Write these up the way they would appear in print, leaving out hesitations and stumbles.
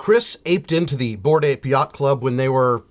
Chris aped into the Bored Ape Yacht Club when they were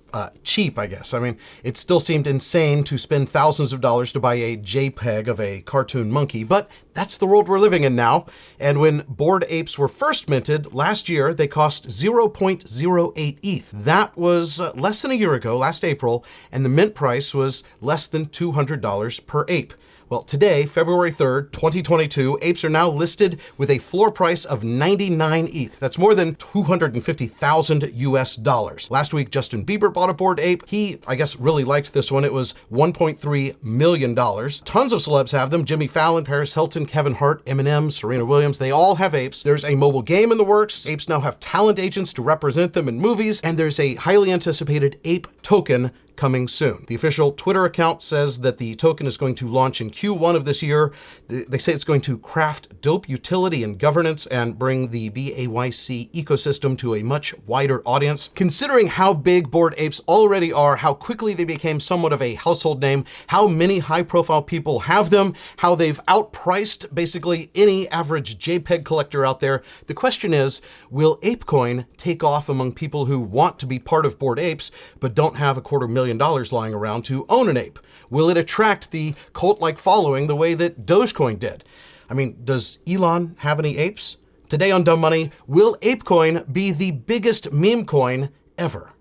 cheap, I guess. I mean, it still seemed insane to spend thousands of dollars to buy a JPEG of a cartoon monkey, but that's the world we're living in now. And when Bored Apes were first minted last year, they cost 0.08 ETH. That was less than a year ago, last April, and the mint price was less than $200 per ape. Well, today, February 3rd, 2022, apes are now listed with a floor price of 99 ETH. That's more than 250,000 US dollars. Last week, Justin Bieber bought a Bored Ape. He, I guess, really liked this one. It was $1.3 million. Tons of celebs have them. Jimmy Fallon, Paris Hilton, Kevin Hart, Eminem, Serena Williams, they all have apes. There's a mobile game in the works. Apes now have talent agents to represent them in movies, and there's a highly anticipated ape token coming soon. The official Twitter account says that the token is going to launch in Q1 of this year. They say it's going to craft dope utility and governance and bring the BAYC ecosystem to a much wider audience. Considering how big Bored Apes already are, how quickly they became somewhat of a household name, how many high-profile people have them, how they've outpriced basically any average JPEG collector out there, the question is, will ApeCoin take off among people who want to be part of Bored Apes but don't have $250,000 lying around to own an ape? Will it attract the cult-like following the way that Dogecoin did? I mean, does Elon have any apes? Today on Dumb Money, will ApeCoin be the biggest meme coin ever?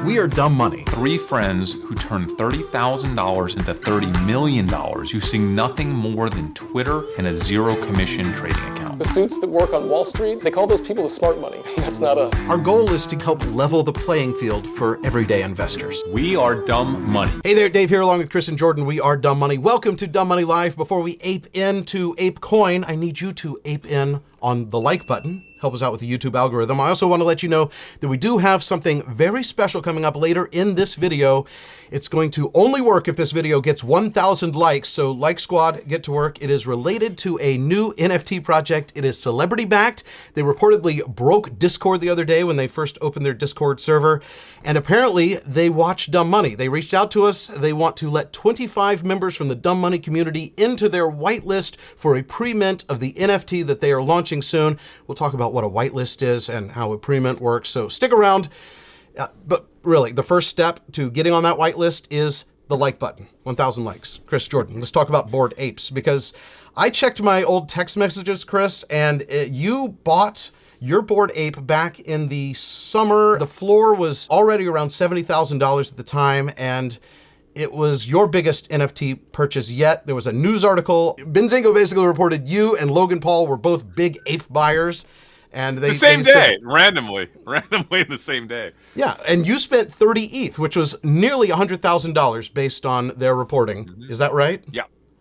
We are Dumb Money. Three friends who turned $30,000 into $30 million using nothing more than Twitter and a zero commission trading account. The suits that work on Wall Street, they call those people the smart money. That's not us. Our goal is to help level the playing field for everyday investors. We are Dumb Money. Hey there, Dave here along with Chris and Jordan. We are Dumb Money. Welcome to Dumb Money Live. Before we ape into ApeCoin, I need you to ape in on the like button. Help us out with the YouTube algorithm. I also want to let you know that we do have something very special coming up later in this video. It's going to only work if this video gets 1,000 likes. So Like Squad, get to work. It is related to a new NFT project. It is celebrity backed. They reportedly broke Discord the other day when they first opened their Discord server. And apparently they watch Dumb Money. They reached out to us. They want to let 25 members from the Dumb Money community into their whitelist for a pre-mint of the NFT that they are launching soon. We'll talk about what a whitelist is and how a pre-mint works. So stick around. But really, the first step to getting on that whitelist is the like button. 1,000 likes. Chris, Jordan, let's talk about Bored Apes, because I checked my old text messages, Chris, and you bought your Bored Ape back in the summer. The floor was already around $70,000 at the time, and it was your biggest NFT purchase yet. There was a news article. Benzingo basically reported you and Logan Paul were both big ape buyers. And they, the same day, randomly in the same day. Yeah, and you spent 30 ETH, which was nearly $100,000 based on their reporting. Mm-hmm. Is that right?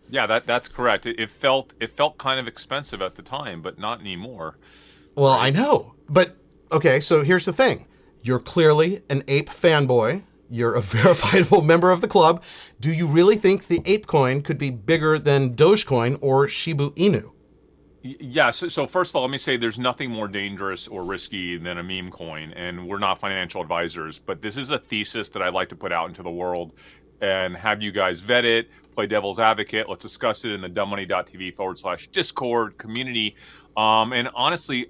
Yeah, that's correct. It felt kind of expensive at the time, but not anymore. Well, right? I know, but okay. So here's the thing: you're clearly an ape fanboy. You're a verifiable member of the club. Do you really think the ApeCoin could be bigger than Dogecoin or Shiba Inu? Yeah, so first of all, let me say there's nothing more dangerous or risky than a meme coin, and we're not financial advisors, but this is a thesis that I'd like to put out into the world and have you guys vet it, play devil's advocate. Let's discuss it in the dumbmoney.tv/Discord community. And honestly,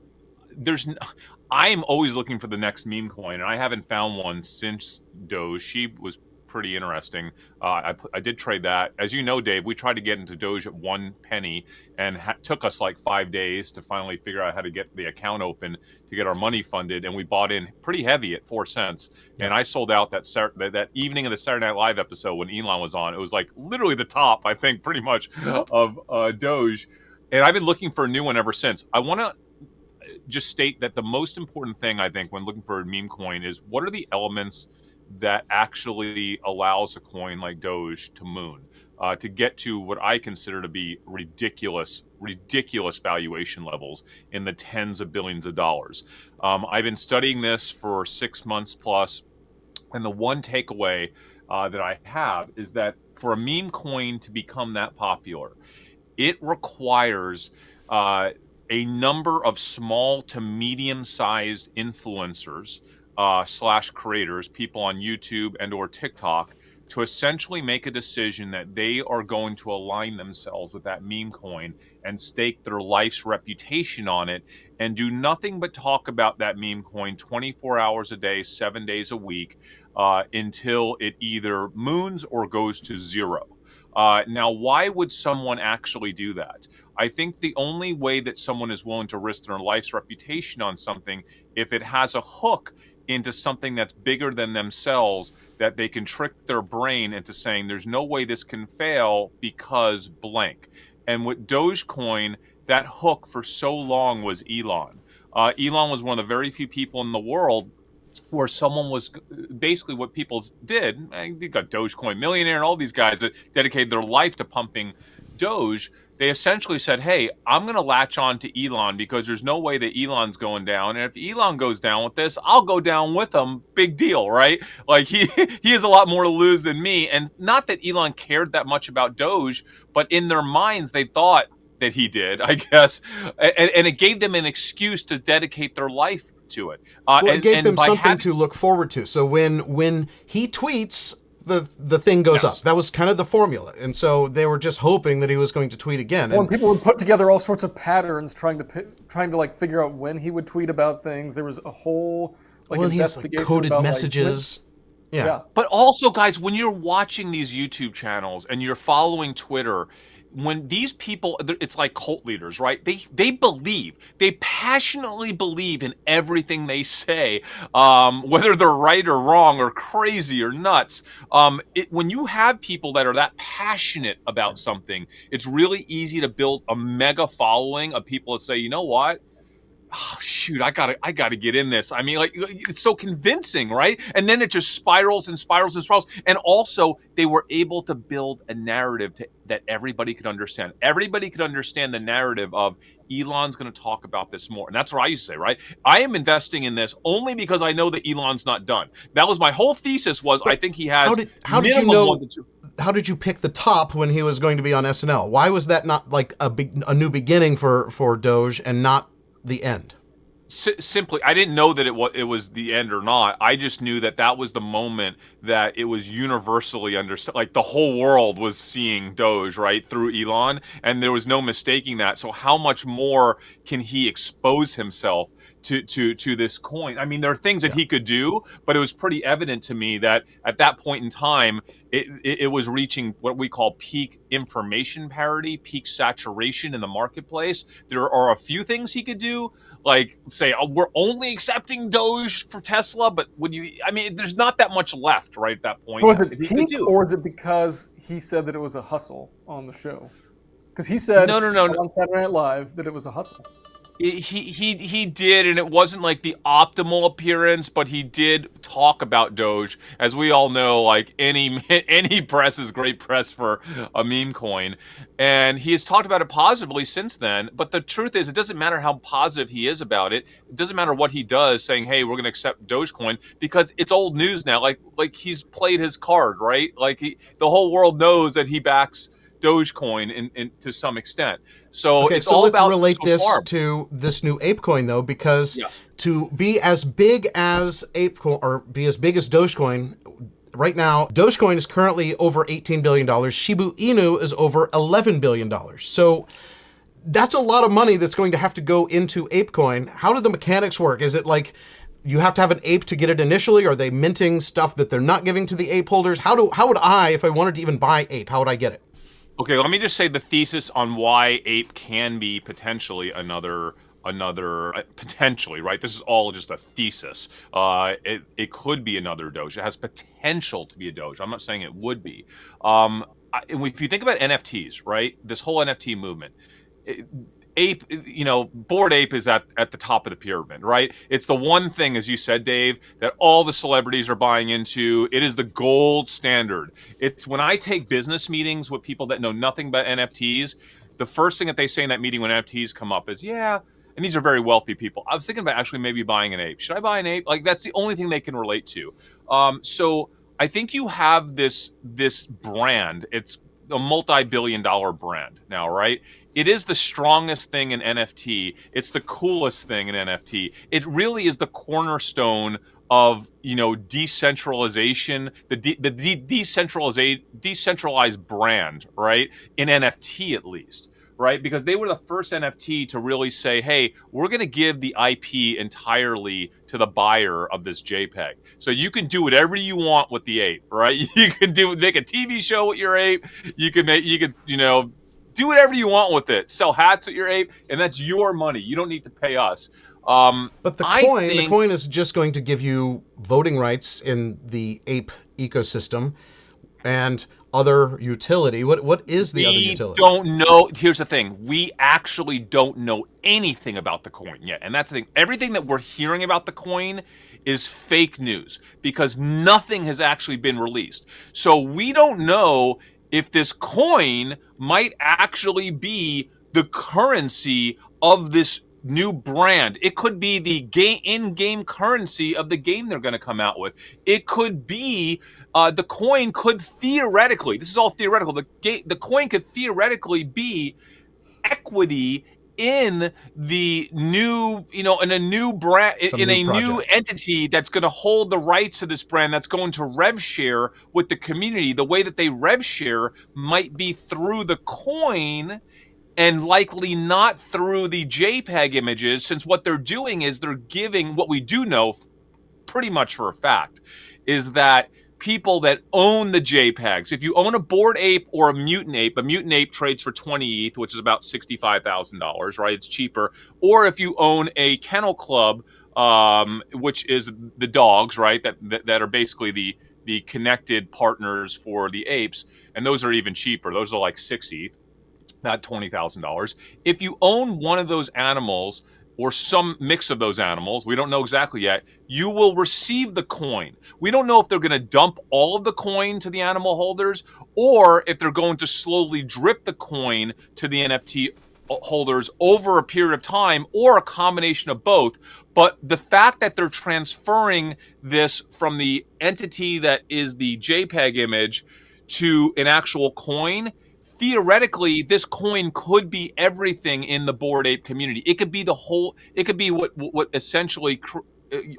I am always looking for the next meme coin, and I haven't found one since Doge. She was pretty interesting. I did trade that. As you know, Dave, we tried to get into Doge at 1 penny, and took us like 5 days to finally figure out how to get the account open to get our money funded, and we bought in pretty heavy at 4 cents. Yeah. And I sold out that evening of the Saturday Night Live episode when Elon was on. It was like literally the top, I think, pretty much of Doge. And I've been looking for a new one ever since. I want to just state that the most important thing, I think, when looking for a meme coin is what are the elements that actually allows a coin like Doge to moon, to get to what I consider to be ridiculous valuation levels in the tens of billions of dollars. I've been studying this for 6 months plus, and the one takeaway that I have is that for a meme coin to become that popular, it requires a number of small to medium-sized influencers / creators, people on YouTube and or TikTok, to essentially make a decision that they are going to align themselves with that meme coin and stake their life's reputation on it and do nothing but talk about that meme coin 24 hours a day, 7 days a week, until it either moons or goes to zero. Now, why would someone actually do that? I think the only way that someone is willing to risk their life's reputation on something, if it has a hook into something that's bigger than themselves, that they can trick their brain into saying there's no way this can fail because blank. And with Dogecoin, that hook for so long was Elon. Elon was one of the very few people in the world where someone was basically what people did. You got Dogecoin Millionaire and all these guys that dedicated their life to pumping Doge. They essentially said, hey, I'm going to latch on to Elon because there's no way that Elon's going down. And if Elon goes down with this, I'll go down with him. Big deal, right? Like he has a lot more to lose than me. And not that Elon cared that much about Doge, but in their minds, they thought that he did, I guess. And it gave them an excuse to dedicate their life to it. Well, it gave them something to look forward to. So when he tweets, the thing goes up. That was kind of the formula. And so they were just hoping that he was going to tweet again. Well, and people would put together all sorts of patterns trying to like figure out when he would tweet about things. There was a whole investigation like coded about, messages. Yeah. But also, guys, when you're watching these YouTube channels and you're following Twitter, when these people, it's like cult leaders, right? They passionately believe in everything they say, whether they're right or wrong or crazy or nuts. When you have people that are that passionate about something, it's really easy to build a mega following of people that say, you know what? Oh, shoot, I gotta get in this. I mean, like, it's so convincing, right? And then it just spirals and spirals and spirals. And also, they were able to build a narrative that everybody could understand. Everybody could understand the narrative of Elon's going to talk about this more. And that's what I used to say, right? I am investing in this only because I know that Elon's not done. That was my whole thesis was I think he has how did you know? How did you pick the top when he was going to be on SNL? Why was that not like a new beginning for Doge and not the end? Simply, I didn't know that it was the end or not. I just knew that was the moment that it was universally understood. Like the whole world was seeing Doge, right, through Elon, and there was no mistaking that. So how much more can he expose himself to this coin? I mean, there are things that he could do, but it was pretty evident to me that at that point in time, it was reaching what we call peak information parity, peak saturation in the marketplace. There are a few things he could do, like say, oh, we're only accepting Doge for Tesla, but there's not that much left right at that point. So is it peak, or is it because he said that it was a hustle on the show? Because he said no. on Saturday Night Live that it was a hustle. He did, and it wasn't like the optimal appearance, but he did talk about Doge. As we all know, like any press is great press for a meme coin, and he has talked about it positively since then. But the truth is, it doesn't matter how positive he is about it. It doesn't matter what he does, saying, "Hey, we're going to accept Dogecoin," because it's old news now. Like he's played his card, right? Like the whole world knows that he backs Dogecoin in to some extent. So okay, it's so all let's about relate this to this new ape coin though, because to be as big as ape coin or be as big as Dogecoin right now, Dogecoin is currently over $18 billion. Shiba Inu is over $11 billion. So that's a lot of money that's going to have to go into ApeCoin. How do the mechanics work? Is it like you have to have an ape to get it initially? Are they minting stuff that they're not giving to the ape holders? How would I, if I wanted to even buy ape, how would I get it? Okay, let me just say the thesis on why ape can be potentially another potentially, right? This is all just a thesis. It could be another Doge. It has potential to be a Doge. I'm not saying it would be. If you think about NFTs, right? This whole NFT movement, ape, Bored Ape is at the top of the pyramid, right? It's the one thing, as you said, Dave, that all the celebrities are buying into. It is the gold standard. It's when I take business meetings with people that know nothing about NFTs, the first thing that they say in that meeting when NFTs come up is, yeah, and these are very wealthy people, I was thinking about actually maybe buying an ape. Should I buy an ape? Like, that's the only thing they can relate to. So I think you have this brand. It's a multi-billion-dollar brand now, right? It is the strongest thing in NFT. It's the coolest thing in NFT. It really is the cornerstone decentralization, the decentralized brand, right? In NFT at least, right? Because they were the first NFT to really say, hey, we're going to give the IP entirely to the buyer of this JPEG. So you can do whatever you want with the ape, right? You can make a TV show with your ape. You can do whatever you want with it. Sell hats with your ape, and that's your money. You don't need to pay us. But I the think coin is just going to give you voting rights in the ape ecosystem and other utility. What is the other utility? we don't know. Here's the thing: we actually don't know anything about the coin yet, and that's the thing. Everything that we're hearing about the coin is fake news because nothing has actually been released. So we don't know if this coin might actually be the currency of this new brand. It could be the in-game currency of the game they're going to come out with. It could be the coin could theoretically. This is all theoretical. The coin could theoretically be equity in the new, in a new brand, in a new entity that's going to hold the rights to this brand, that's going to rev share with the community. The way that they rev share might be through the coin and likely not through the JPEG images, since what they're doing is they're giving, what we do know pretty much for a fact, is that people that own the JPEGs, if you own a Bored Ape or a Mutant Ape trades for 20 ETH, which is about $65,000, right? It's cheaper. Or if you own a Kennel Club, which is the dogs, right? That are basically the connected partners for the apes, and those are even cheaper. Those are like 6 ETH, not $20,000. If you own one of those animals, or some mix of those animals, we don't know exactly yet, you will receive the coin. We don't know if they're going to dump all of the coin to the animal holders, or if they're going to slowly drip the coin to the NFT holders over a period of time, or a combination of both. But the fact that they're transferring this from the entity that is the JPEG image to an actual coin, theoretically, this coin could be everything in the Bored Ape community. It could be the whole. It could be what essentially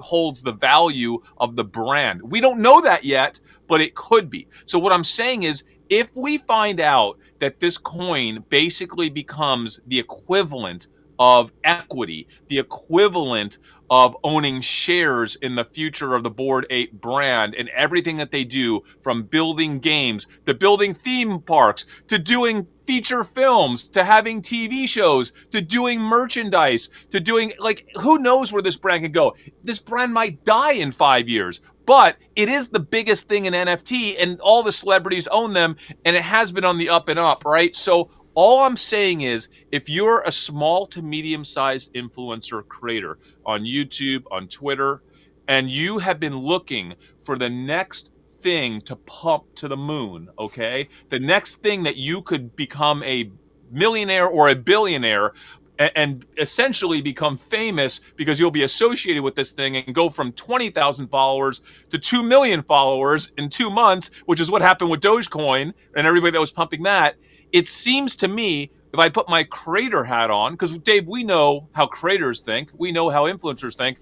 holds the value of the brand. We don't know that yet, but it could be. So what I'm saying is, if we find out that this coin basically becomes the equivalent of equity, the equivalent of owning shares in the future of the Bored Ape brand and everything that they do, from building games to building theme parks to doing feature films to having TV shows to doing merchandise to doing, like, who knows where this brand can go. This brand might die in 5 years, but it is the biggest thing in NFT, and all the celebrities own them, and it has been on the up and up, right? So all I'm saying is, if you're a small to medium-sized influencer creator on YouTube, on Twitter, and you have been looking for the next thing to pump to the moon, okay? The next thing that you could become a millionaire or a billionaire and essentially become famous, because you'll be associated with this thing and go from 20,000 followers to 2 million followers in 2 months, which is what happened with Dogecoin and everybody that was pumping that. It seems to me, if I put my creator hat on, because Dave, we know how creators think, we know how influencers think,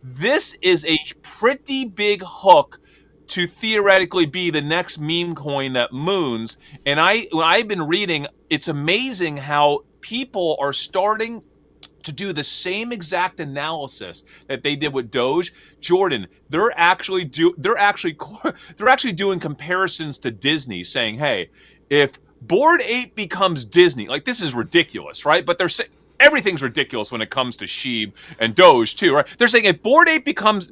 this is a pretty big hook to theoretically be the next meme coin that moons. And when I've been reading, it's amazing how people are starting to do the same exact analysis that they did with Doge. Jordan, they're actually doing comparisons to Disney, saying, hey, if Bored Ape becomes Disney, like, this is ridiculous, right? But they're saying everything's ridiculous when it comes to Sheeb and Doge too, right? They're saying if Bored Ape becomes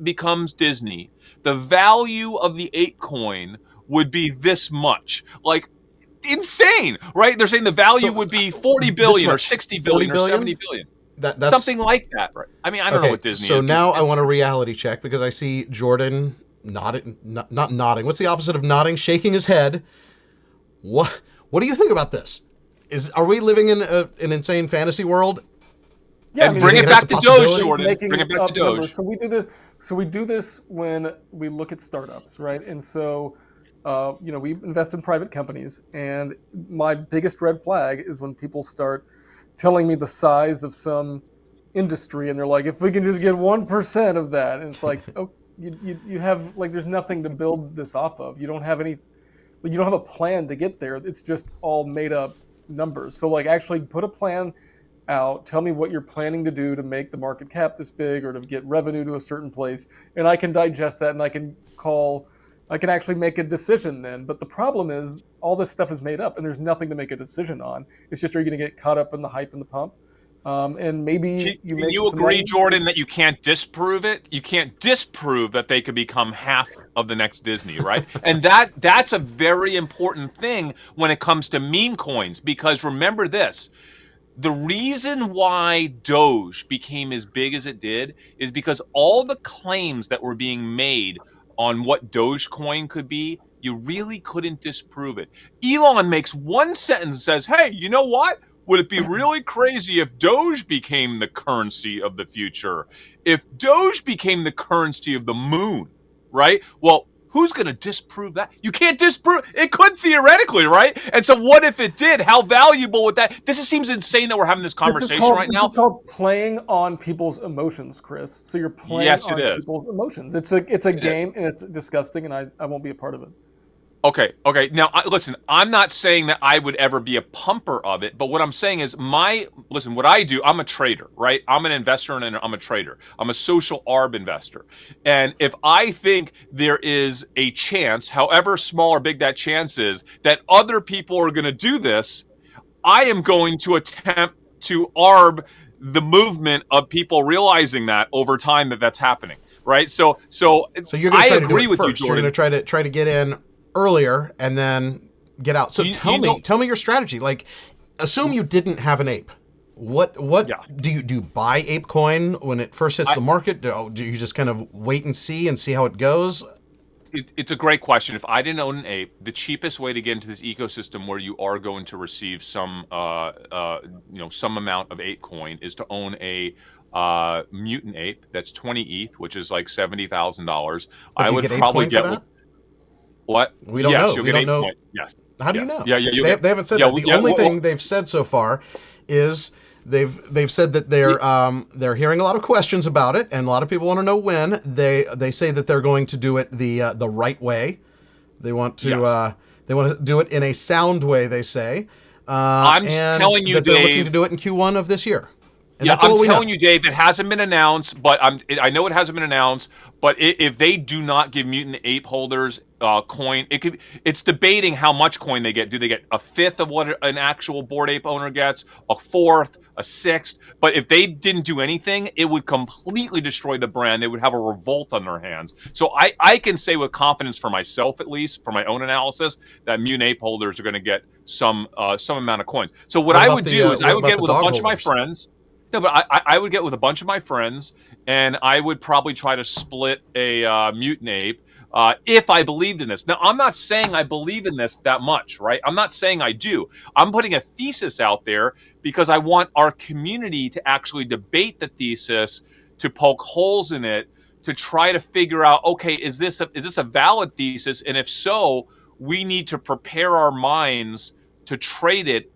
Disney, the value of the ape coin would be this much. Like, insane, right? They're saying the value would be 40 billion or 60 billion or 70 billion. That's something like that, right? I mean, I don't know what Disney is. So now I want a reality check, because I see Jordan nodding, not nodding. What's the opposite of nodding? Shaking his head. What do you think about this? Are we living in an insane fantasy world? Yeah, and bring it back to Doge, Jordan. Bring it back to Doge. Numbers. So we do this when we look at startups, right? And so, we invest in private companies, and my biggest red flag is when people start telling me the size of some industry, and they're like, if we can just get 1% of that, and it's like, you have like there's nothing to build this off of. You don't have any, you don't have a plan to get there. It's just all made up numbers. So like actually put a plan out. Tell me what you're planning to do to make the market cap this big or to get revenue to a certain place, and I can digest that and I can actually make a decision then. But the problem is all this stuff is made up and there's nothing to make a decision on. It's just, are you going to get caught up in the hype and the pump? And maybe you Can make you some agree, money. Jordan, that you can't disprove it? You can't disprove that they could become half of the next Disney, right? And that's a very important thing when it comes to meme coins, because remember this. The reason why Doge became as big as it did is because all the claims that were being made on what Dogecoin could be, you really couldn't disprove it. Elon makes one sentence and says, hey, you know what? Would it be really crazy if Doge became the currency of the future? If Doge became the currency of the moon, right? Well, who's going to disprove that? You can't disprove. It could theoretically, right? And so what if it did? How valuable would that? This seems insane that we're having this conversation right now. It's called playing on people's emotions, Chris. So you're playing Yes, it on is. people's emotions. It's a game and it's disgusting, and I won't be a part of it. Okay. Now, listen, I'm not saying that I would ever be a pumper of it, but what I'm saying is what I do, I'm a trader, right? I'm an investor and I'm a trader. I'm a social arb investor. And if I think there is a chance, however small or big that chance is, that other people are going to do this, I am going to attempt to arb the movement of people realizing that over time that's happening, right? So you're going to try to do agree it with first. you, Jordan. You're going to try to get in earlier and then get out. So tell me your strategy. Like, assume you didn't have an ape. What do you buy Ape Coin when it first hits the market? Do you just kind of wait and see how it goes? It's a great question. If I didn't own an ape, the cheapest way to get into this ecosystem where you are going to receive some some amount of ape coin is to own a mutant ape that's 20 ETH, which is like $70,000. I would probably get what? We don't know. We don't know. Point. Yes. How do you know? Yeah, they haven't said that. The only thing they've said so far is they've said that they're hearing a lot of questions about it, and a lot of people want to know when. They say that they're going to do it the right way. They want to do it in a sound way. They say. I'm telling you, that they're Dave, looking to do it in Q1 of this year. And I'm telling you, Dave, it hasn't been announced, but I know it hasn't been announced. But if they do not give mutant ape holders coin, it's debating how much coin they get. Do they get a fifth of what an actual Bored Ape owner gets, a fourth, a sixth? But if they didn't do anything, it would completely destroy the brand. They would have a revolt on their hands. So I can say with confidence for myself, at least for my own analysis, that mutant ape holders are going to get some amount of coins. So what I would do is I would get with a bunch of my friends. No, but I would get with a bunch of my friends, and I would probably try to split a mutant ape if I believed in this. Now, I'm not saying I believe in this that much, right? I'm not saying I do. I'm putting a thesis out there because I want our community to actually debate the thesis, to poke holes in it, to try to figure out, okay, is this a valid thesis? And if so, we need to prepare our minds to trade it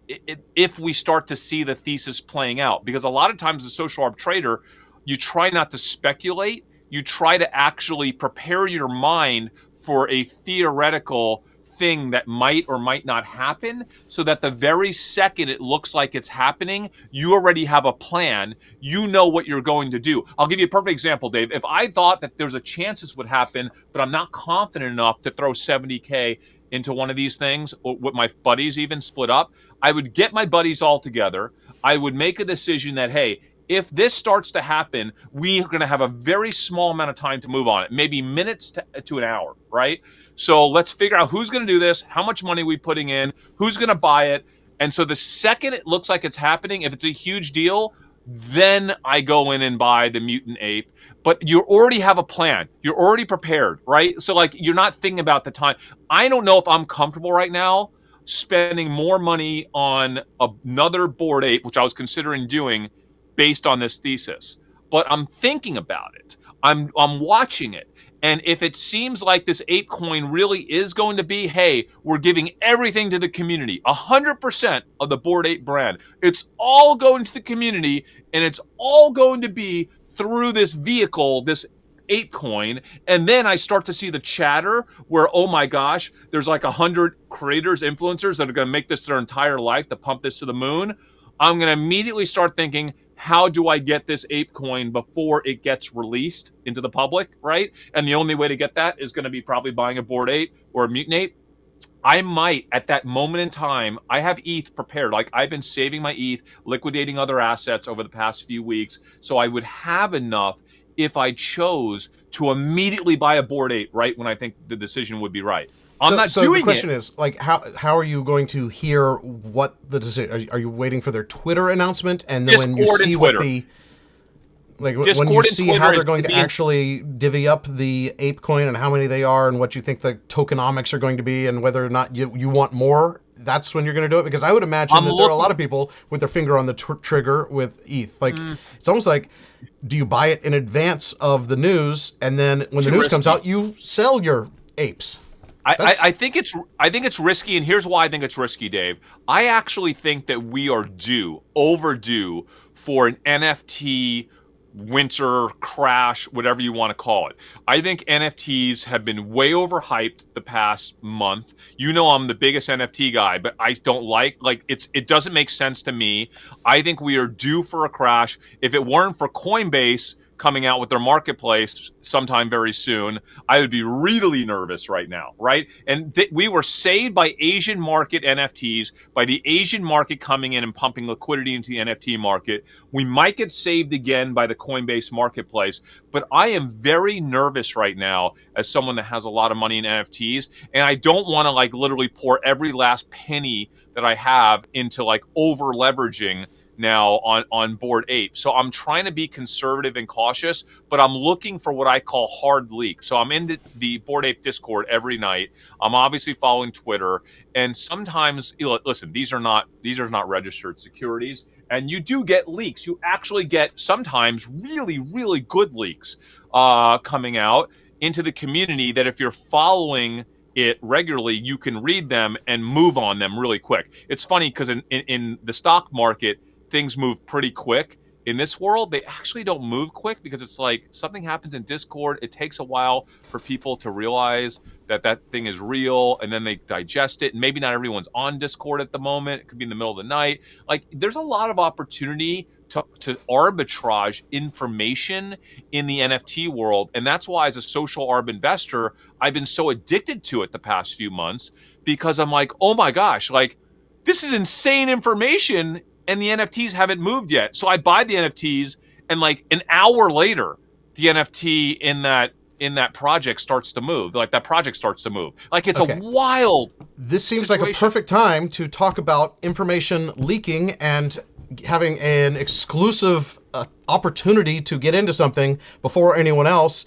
if we start to see the thesis playing out. Because a lot of times as a social arb trader, you try not to speculate. You try to actually prepare your mind for a theoretical thing that might or might not happen, so that the very second it looks like it's happening, you already have a plan. You know what you're going to do. I'll give you a perfect example, Dave. If I thought that there's a chance this would happen, but I'm not confident enough to throw 70K into one of these things, or with my buddies even split up, I would get my buddies all together. I would make a decision that, hey, if this starts to happen, we are going to have a very small amount of time to move on it, maybe minutes to an hour, right? So let's figure out who's going to do this, how much money we're putting in, who's going to buy it. And so the second it looks like it's happening, if it's a huge deal, then I go in and buy the mutant ape. But you already have a plan. You're already prepared, right? So like you're not thinking about the time. I don't know if I'm comfortable right now spending more money on another Bored Ape, which I was considering doing based on this thesis. But I'm thinking about it. I'm watching it. And if it seems like this ape coin really is going to be, hey, we're giving everything to the community, 100% of the Bored Ape brand, it's all going to the community, and it's all going to be through this vehicle, this Ape Coin. And then I start to see the chatter where, oh my gosh, there's like 100 creators, influencers that are going to make this their entire life to pump this to the moon. I'm going to immediately start thinking, how do I get this Ape Coin before it gets released into the public, right? And the only way to get that is going to be probably buying a Bored Ape or a Mutant Ape. I might, at that moment in time, I have ETH prepared. Like, I've been saving my ETH, liquidating other assets over the past few weeks, so I would have enough if I chose to immediately buy a Bored Ape right when I think the decision would be right. I'm not so doing the question it. is, like, how are you going to hear what the decision? Are you waiting for their Twitter announcement, and then when you Discord and see what Twitter. the when Discord you and see Twitter how they're is going to being- actually divvy up the Ape Coin and how many they are and what you think the tokenomics are going to be and whether or not you want more, that's when you're going to do it? Because I would imagine that there are a lot of people with their finger on the trigger with ETH. Like, it's almost like, do you buy it in advance of the news, and then when the news comes out, you sell your apes? I think it's risky, and here's why I think it's risky, Dave. I actually think that we are overdue for an NFT winter crash, whatever you want to call it. I think NFTs have been way overhyped the past month. You know, I'm the biggest NFT guy, but I don't like it doesn't make sense to me. I think we are due for a crash. If it weren't for Coinbase coming out with their marketplace sometime very soon, I would be really nervous right now, right? And we were saved by Asian market NFTs, by the Asian market coming in and pumping liquidity into the NFT market. We might get saved again by the Coinbase marketplace, but I am very nervous right now as someone that has a lot of money in NFTs, and I don't want to like literally pour every last penny that I have into like over leveraging now on Bored Ape. So I'm trying to be conservative and cautious, but I'm looking for what I call hard leaks. So I'm in the Bored Ape Discord every night. I'm obviously following Twitter, and sometimes, listen, these are not registered securities, and you do get leaks. You actually get sometimes really, really good leaks coming out into the community that if you're following it regularly, you can read them and move on them really quick. It's funny because in the stock market, things move pretty quick. In this world, they actually don't move quick because it's like something happens in Discord. It takes a while for people to realize that that thing is real, and then they digest it. And maybe not everyone's on Discord at the moment. It could be in the middle of the night. Like, there's a lot of opportunity to arbitrage information in the NFT world. And that's why, as a social arb investor, I've been so addicted to it the past few months, because I'm like, oh my gosh, like, this is insane information, and the NFTs haven't moved yet. So I buy the NFTs, and like an hour later, the NFT in that project starts to move. Like, that project starts to move. Like, it's a wild This seems situation. like a perfect time to talk about information leaking and having an exclusive opportunity to get into something before anyone else.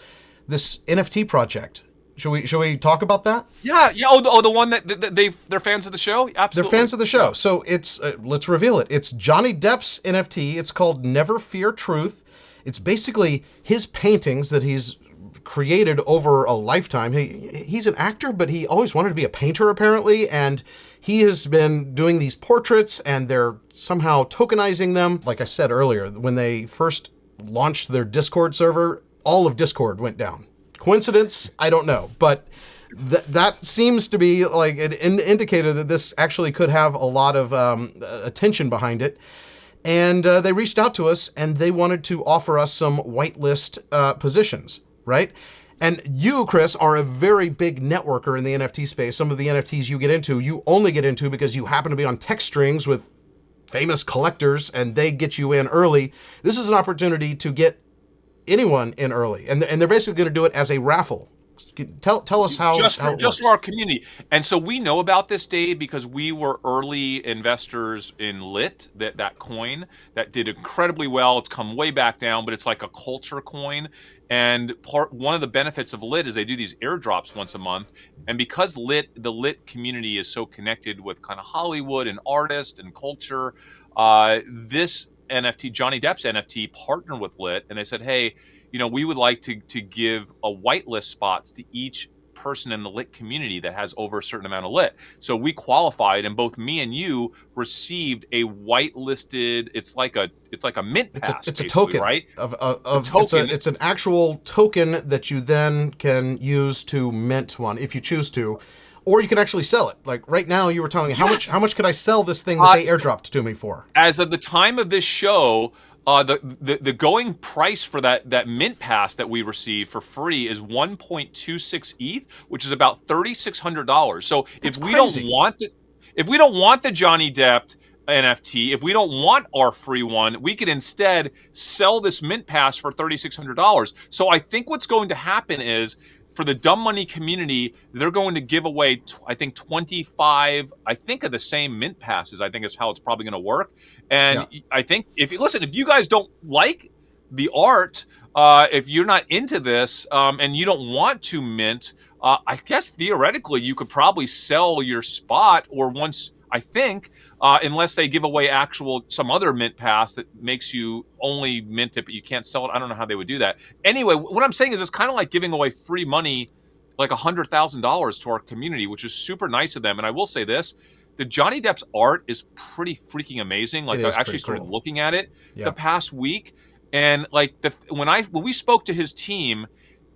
This NFT project. Should we talk about that? Yeah. Oh, the one that they're fans of the show. Absolutely, they're fans of the show. So it's let's reveal it. It's Johnny Depp's NFT. It's called Never Fear Truth. It's basically his paintings that he's created over a lifetime. He's an actor, but he always wanted to be a painter, apparently, and he has been doing these portraits, and they're somehow tokenizing them. Like I said earlier, when they first launched their Discord server, all of Discord went down. Coincidence? I don't know, but that seems to be like an indicator that this actually could have a lot of attention behind it. And they reached out to us, and they wanted to offer us some whitelist positions, right? And you, Chris, are a very big networker in the NFT space. Some of the NFTs you get into, you only get into because you happen to be on text strings with famous collectors, and they get you in early. This is an opportunity to get anyone in early, and they're basically going to do it as a raffle. Tell us how just it works. for our community. And so we know about this, Dave, because we were early investors in Lit, that coin that did incredibly well. It's come way back down, but it's like a culture coin. And one of the benefits of Lit is they do these airdrops once a month. And because the Lit community is so connected with kind of Hollywood and artists and culture, this NFT, Johnny Depp's NFT, partnered with Lit, and they said, hey, we would like to give a whitelist spots to each person in the lit community that has over a certain amount of lit. So we qualified, and both me and you received a whitelisted. It's like a mint pass, It's a basically, token, right? of Token. it's an actual token that you then can use to mint one if you choose to, or you can actually sell it. Like right now, you were telling me Yes. how much could I sell this thing that they airdropped to me for? As of the time of this show, the going price for that mint pass that we received for free is 1.26 ETH, which is about $3,600. So That's if we crazy. don't want the Johnny Depp NFT, if we don't want our free one, we could instead sell this mint pass for $3,600. So I think what's going to happen is, for the dumb money community, they're going to give away, I think, 25, I think, of the same mint passes. I think is how it's probably going to work. And Yeah. I think if you guys don't like the art, if you're not into this, and you don't want to mint, I guess theoretically you could probably sell your spot, or once, I think, unless they give away some other mint pass that makes you only mint it, but you can't sell it. I don't know how they would do that. Anyway, what I'm saying is it's kind of like giving away free money, like $100,000 to our community, which is super nice of them. And I will say this: the Johnny Depp's art is pretty freaking amazing. Like, It I is actually pretty started cool. looking at it Yeah. the past week, and like when we spoke to his team,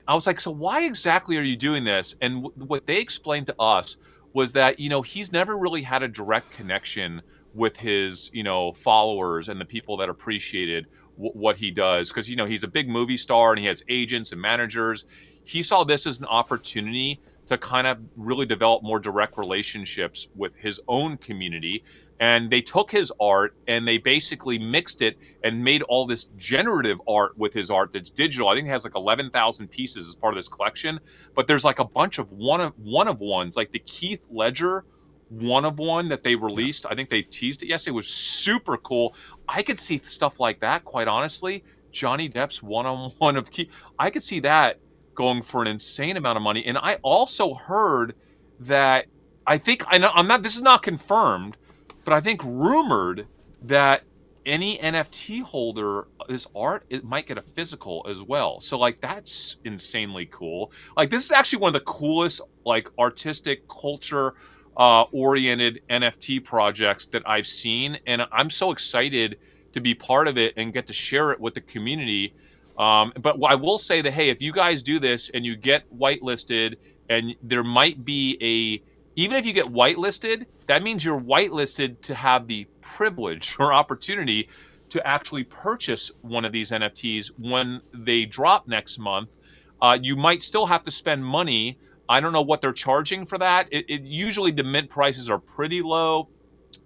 I was like, so why exactly are you doing this? And what they explained to us was that, he's never really had a direct connection with his, followers and the people that appreciated what he does. Because, he's a big movie star and he has agents and managers. He saw this as an opportunity to kind of really develop more direct relationships with his own community. And they took his art and they basically mixed it and made all this generative art with his art that's digital. I think it has like 11,000 pieces as part of this collection, but there's like a bunch of one of ones, like the Keith Ledger one of one that they released. I think they teased it yesterday. It was super cool. I could see stuff like that, quite honestly. Johnny Depp's one-on-one of Keith. I could see that going for an insane amount of money. And I also heard that, I know I'm not, this is not confirmed, but I think rumored that any NFT holder, this art, it might get a physical as well. So like that's insanely cool. Like this is actually one of the coolest like artistic culture oriented NFT projects that I've seen, and I'm so excited to be part of it and get to share it with the community. But I will say that, hey, if you guys do this and you get whitelisted, and there might be even if you get whitelisted, that means you're whitelisted to have the privilege or opportunity to actually purchase one of these NFTs when they drop next month. You might still have to spend money. I don't know what they're charging for that. It usually, the mint prices are pretty low.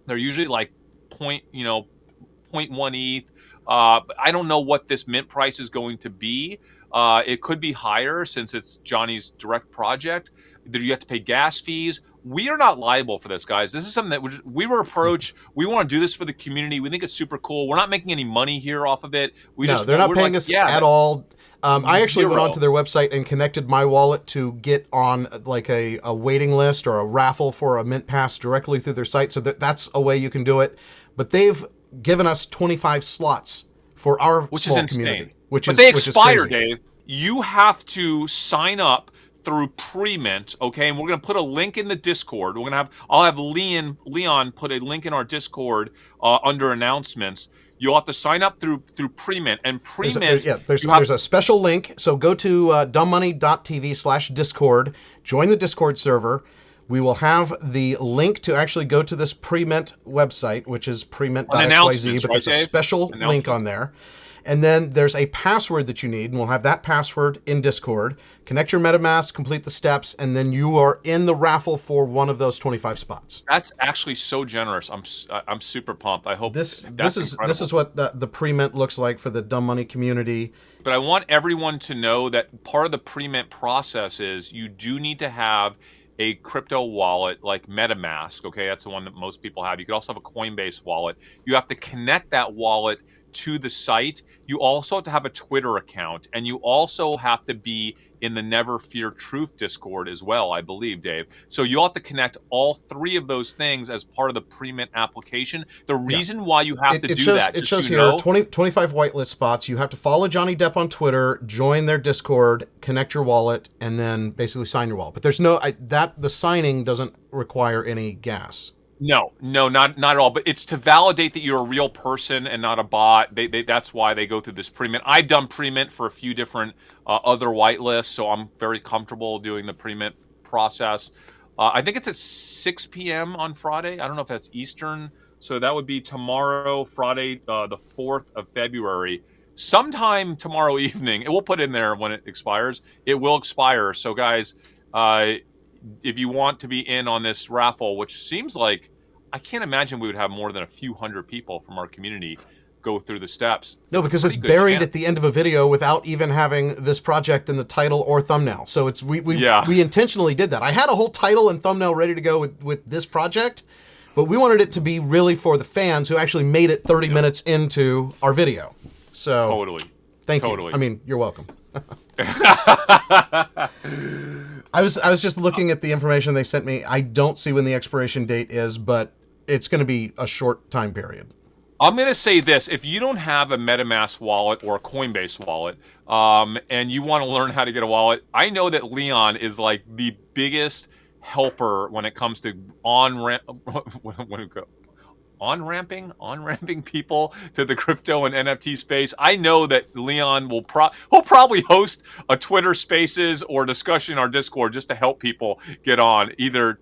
They're usually like zero point 0.1 ETH. I don't know what this mint price is going to be. It could be higher since it's Johnny's direct project. You have to pay gas fees. We are not liable for this, guys. This is something that we were approached. We want to do this for the community. We think it's super cool. We're not making any money here off of it. They're not paying us at all. I actually went Zero. onto their website and connected my wallet to get on like a waiting list or a raffle for a mint pass directly through their site. So that's a way you can do it. But they've given us 25 slots for our Which small is insane. community, But they which is expire, crazy. Dave. You have to sign up through pre-mint, okay? And we're gonna put a link in the Discord. I'll have Leon put a link in our Discord under announcements. You'll have to sign up through pre-mint, and pre-mint. There's a special link. So go to dumbmoney.tv/Discord, join the Discord server. We will have the link to actually go to this pre-mint website, which is premint.xyz, but there's a special link on there. And then there's a password that you need, and we'll have that password in Discord. Connect your MetaMask, complete the steps, and then you are in the raffle for one of those 25 spots. That's actually so generous. I'm super pumped. I hope This is incredible. what the pre-mint looks like for the dumb money community. But I want everyone to know that part of the pre-mint process is you do need to have a crypto wallet like MetaMask. Okay, that's the one that most people have. You could also have a Coinbase wallet. You have to connect that wallet to the site, you also have to have a Twitter account, and you also have to be in the Never Fear Truth Discord as well, I believe, Dave. So you'll have to connect all three of those things as part of the pre-mint application. The reason why you have to do that, it shows here 25 whitelist spots. You have to follow Johnny Depp on Twitter, join their Discord, connect your wallet, and then basically sign your wallet. But there's no the signing doesn't require any gas. No, not at all. But it's to validate that you're a real person and not a bot. That's why they go through this pre-mint. I've done pre-mint for a few different other whitelists, so I'm very comfortable doing the pre-mint process. I think it's at 6 p.m. on Friday. I don't know if that's Eastern. So that would be tomorrow, Friday, the 4th of February. Sometime tomorrow evening, we'll put in there when it expires. It will expire. So guys, if you want to be in on this raffle, which seems like, I can't imagine we would have more than a few hundred people from our community go through the steps. No, because it's buried at the end of a video without even having this project in the title or thumbnail. So it's we intentionally did that. I had a whole title and thumbnail ready to go with this project, but we wanted it to be really for the fans who actually made it 30 minutes into our video. So totally. Thank you. I mean, you're welcome. I was just looking at the information they sent me. I don't see when the expiration date is, but it's going to be a short time period. I'm going to say this. If you don't have a MetaMask wallet or a Coinbase wallet, and you want to learn how to get a wallet, I know that Leon is like the biggest helper when it comes to on-ramping people to the crypto and NFT space. I know that Leon will he'll probably host a Twitter Spaces or discussion in our Discord just to help people get on either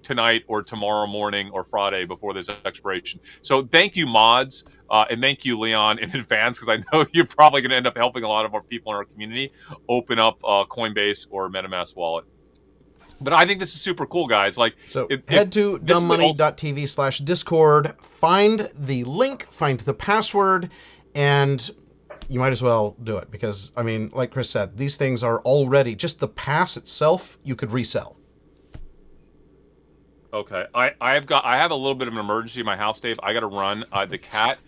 tonight or tomorrow morning or Friday before this expiration. So thank you, mods, and thank you, Leon, in advance, because I know you're probably going to end up helping a lot of our people in our community open up Coinbase or MetaMask wallet. But I think this is super cool, guys. Head to dumbmoney.tv/Discord, find the link, find the password, and you might as well do it because, I mean, like Chris said, these things are already, just the pass itself, you could resell. Okay, I have a little bit of an emergency in my house, Dave. I got to run. The cat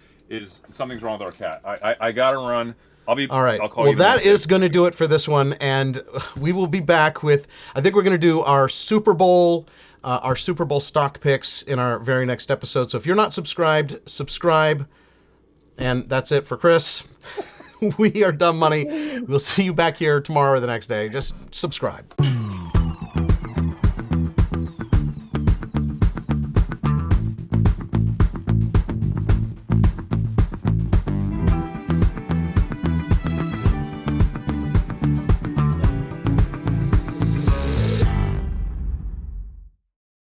something's wrong with our cat. I got to run. All right. I'll call you. Well, that is going to do it for this one, and we will be back with. I think we're going to do our Super Bowl stock picks in our very next episode. So if you're not subscribed, subscribe, and that's it for Chris. We are Dumb Money. We'll see you back here tomorrow or the next day. Just subscribe.